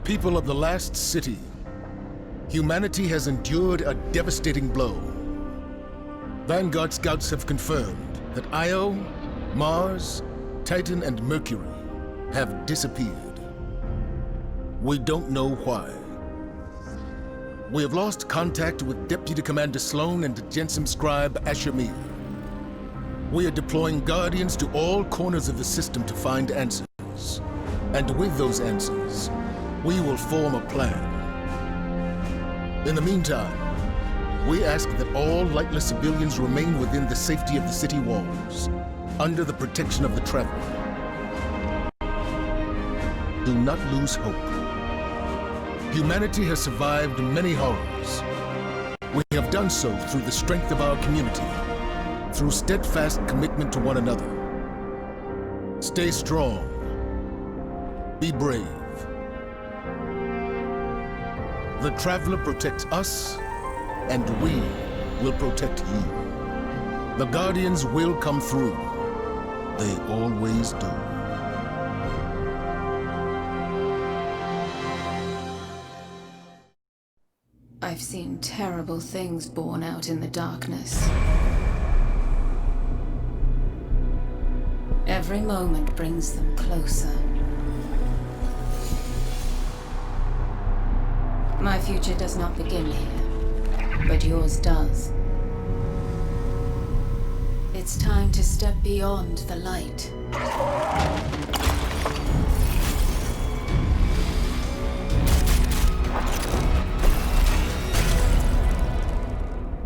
People of the last city, humanity has endured a devastating blow. Vanguard scouts have confirmed that Io, Mars, Titan, and Mercury have disappeared. We don't know why. We have lost contact with Deputy Commander Sloan and Jensen Scribe Ashamir. We are deploying Guardians to all corners of the system to find answers. And with those answers, we will form a plan. In the meantime, we ask that all lightless civilians remain within the safety of the city walls, under the protection of the Traveler. Do not lose hope. Humanity has survived many horrors. We have done so through the strength of our community, through steadfast commitment to one another. Stay strong. Be brave. The Traveler protects us, and we will protect you. The Guardians will come through. They always do. I've seen terrible things born out in the darkness. Every moment brings them closer. My future does not begin here, but yours does. It's time to step beyond the light.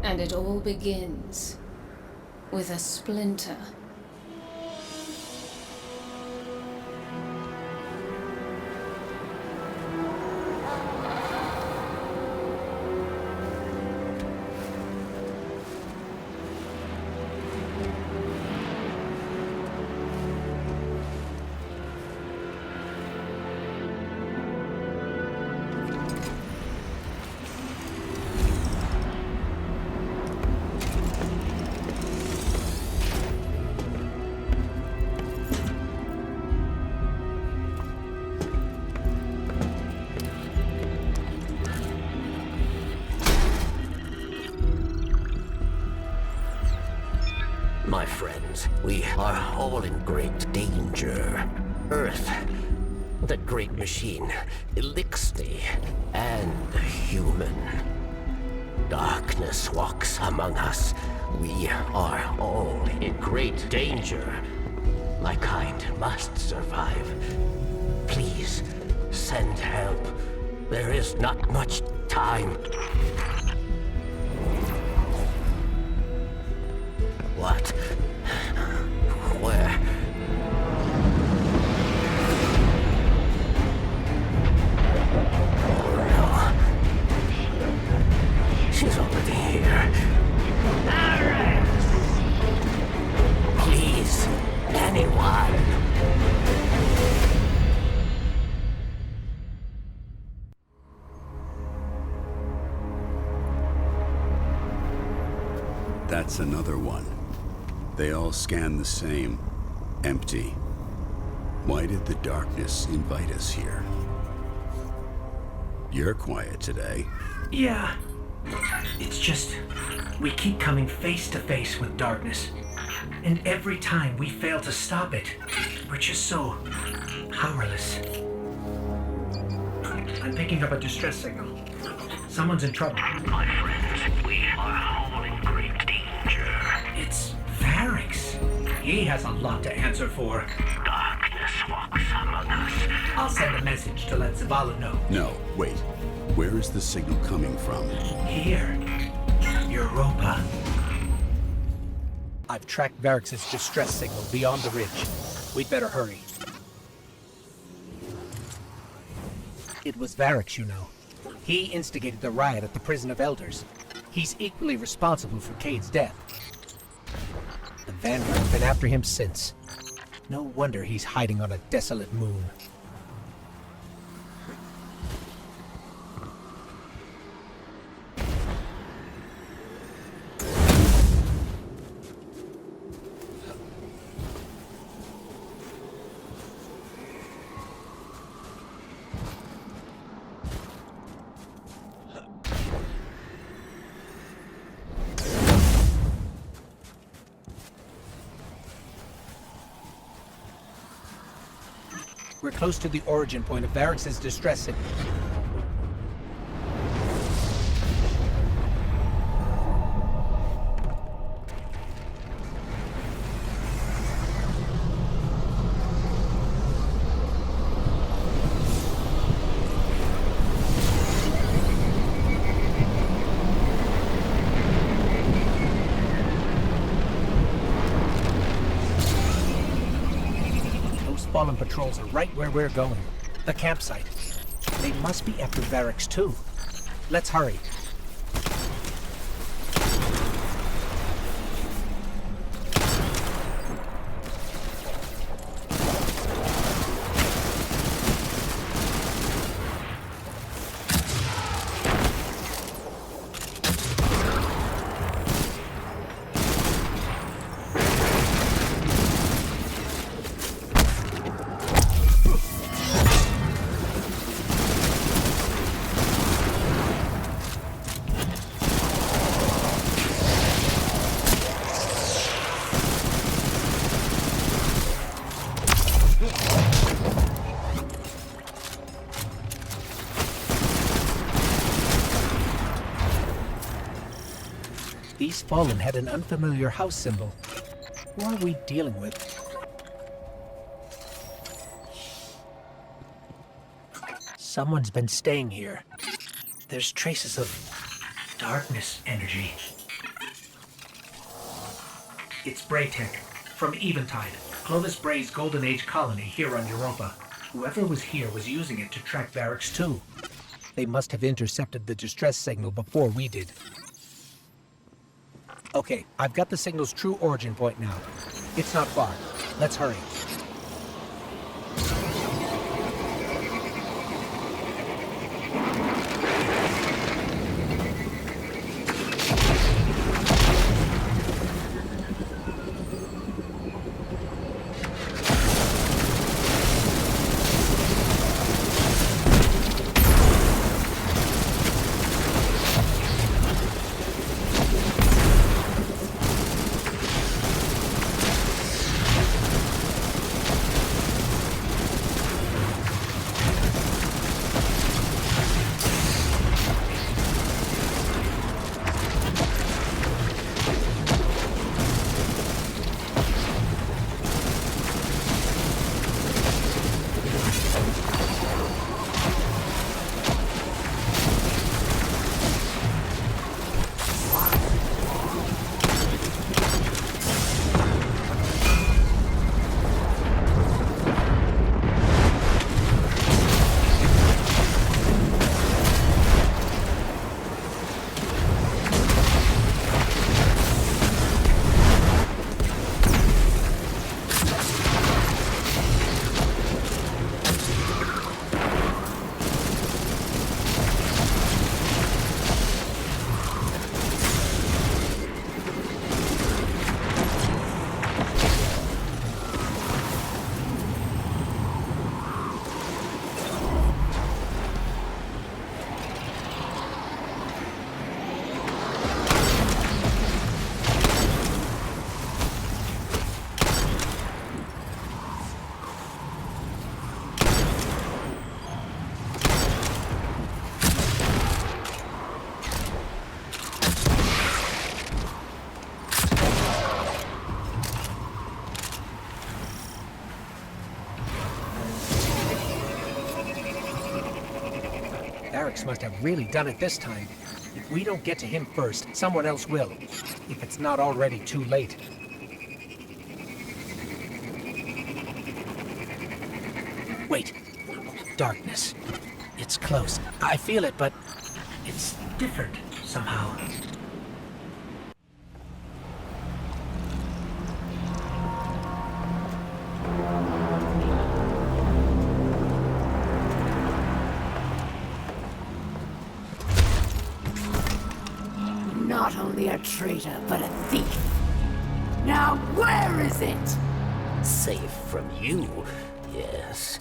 And it all begins with a splinter. My friends, we are all in great danger. Earth, that great machine, Elixir, and the human. Darkness walks among us. We are all in great danger. My kind must survive. Please, send help. There is not much time. What? Where? Oh no. She's already here. Please, anyone. That's another one. They all scan the same. Empty. Why did the darkness invite us here? You're quiet today. Yeah. It's just, we keep coming face to face with darkness. And every time we fail to stop it, we're just so powerless. I'm picking up a distress signal. Someone's in trouble. My friends, we are all in great danger. It's Varix. He has a lot to answer for. Darkness walks among us. I'll send a message to let Zavala know. No, wait. Where is the signal coming from? Here. Europa. I've tracked Varix's distress signal beyond the ridge. We'd better hurry. It was Varix, you know. He instigated the riot at the Prison of Elders. He's equally responsible for Cade's death. The Vanguard's been after him since. No wonder he's hiding on a desolate moon. We're close to the origin point of Varrex's distress signal. Fallen patrols are right where we're going. The campsite. They must be after Varrex too. Let's hurry. These Fallen had an unfamiliar house symbol. Who are we dealing with? Someone's been staying here. There's traces of darkness energy. It's Braytech, from Eventide, Clovis Bray's Golden Age colony here on Europa. Whoever was here was using it to track Varrex too. They must have intercepted the distress signal before we did. Okay, I've got the signal's true origin point now. It's not far. Let's hurry. Varrex must have really done it this time. If we don't get to him first, someone else will. If it's not already too late. Wait. Darkness. It's close. I feel it, but it's different somehow. Not only a traitor, but a thief. Now where is it? Safe from you, yes.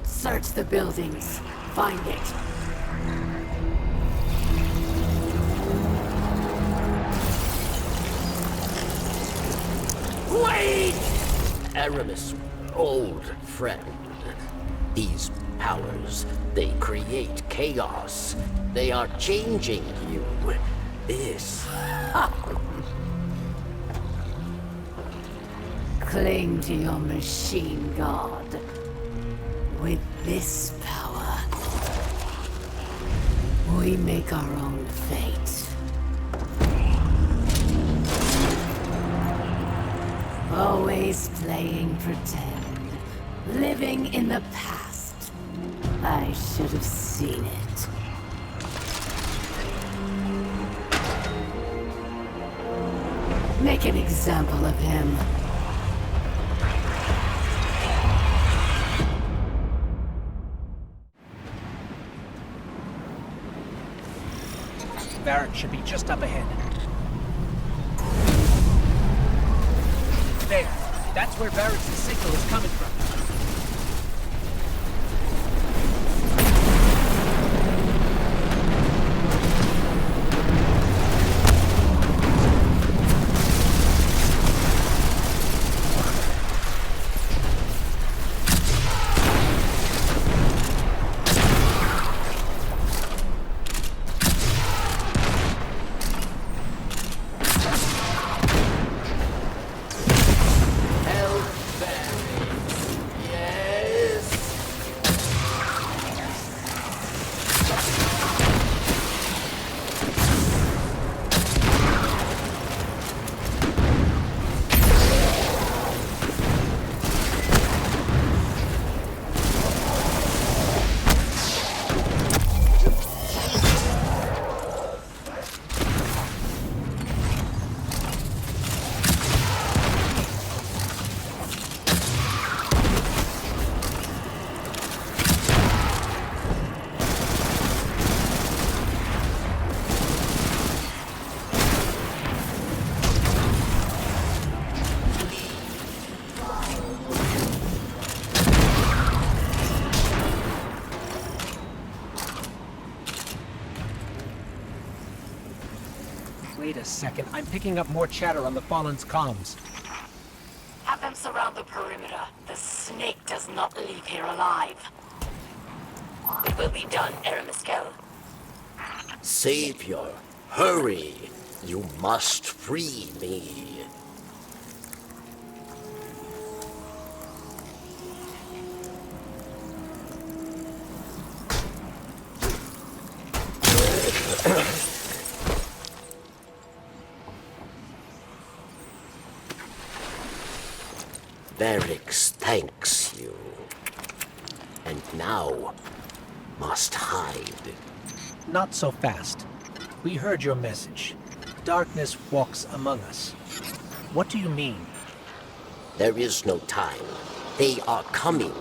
Search the buildings. Find it. Wait! Aramis, old friend. These powers, they create chaos. They are changing you. This... Cling to your machine god. With this power, we make our own fate. Always playing pretend. Living in the past. I should have seen it. Make an example of him. Varric should be just up ahead. There. That's where Varric's signal is coming from. Wait a second, I'm picking up more chatter on the Fallen's comms. Have them surround the perimeter. The snake does not leave here alive. It will be done, Aramiskel. Savior, hurry! You must free me. Varrix thanks you. And now must hide. Not so fast. We heard your message. Darkness walks among us. What do you mean? There is no time. They are coming.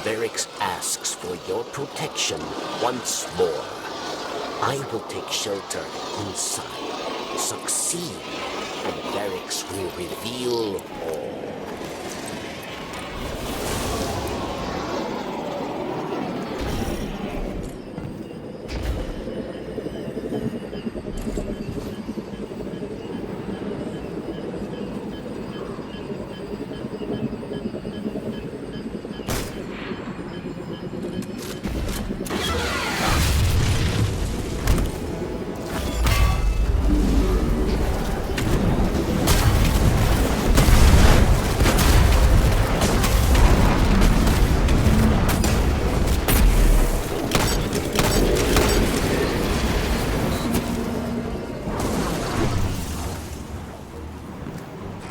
Varrix asks for your protection once more. I will take shelter inside. Succeed, and Varrix will reveal all.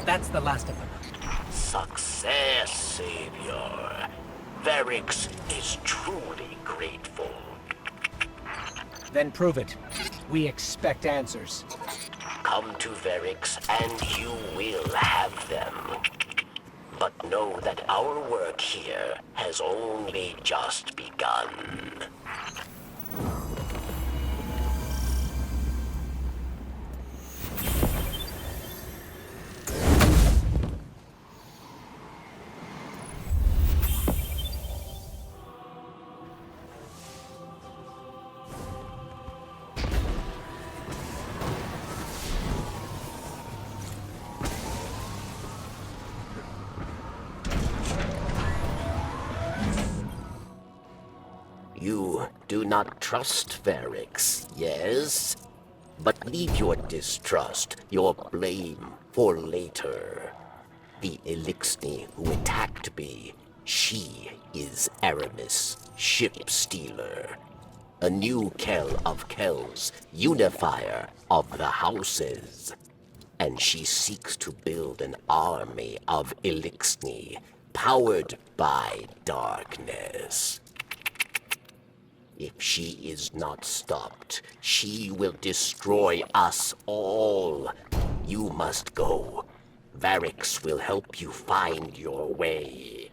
That's the last of them. Success, Savior. Varrix is truly grateful. Then prove it. We expect answers. Come to Varrix and you will have them. But know that our work here has only just begun. You do not trust Varix, yes? But leave your distrust, your blame, for later. The Elixni who attacked me, she is Aramis, ship stealer. A new Kell of Kells, unifier of the houses. And she seeks to build an army of Elixni, powered by darkness. If she is not stopped, she will destroy us all. You must go. Varix will help you find your way.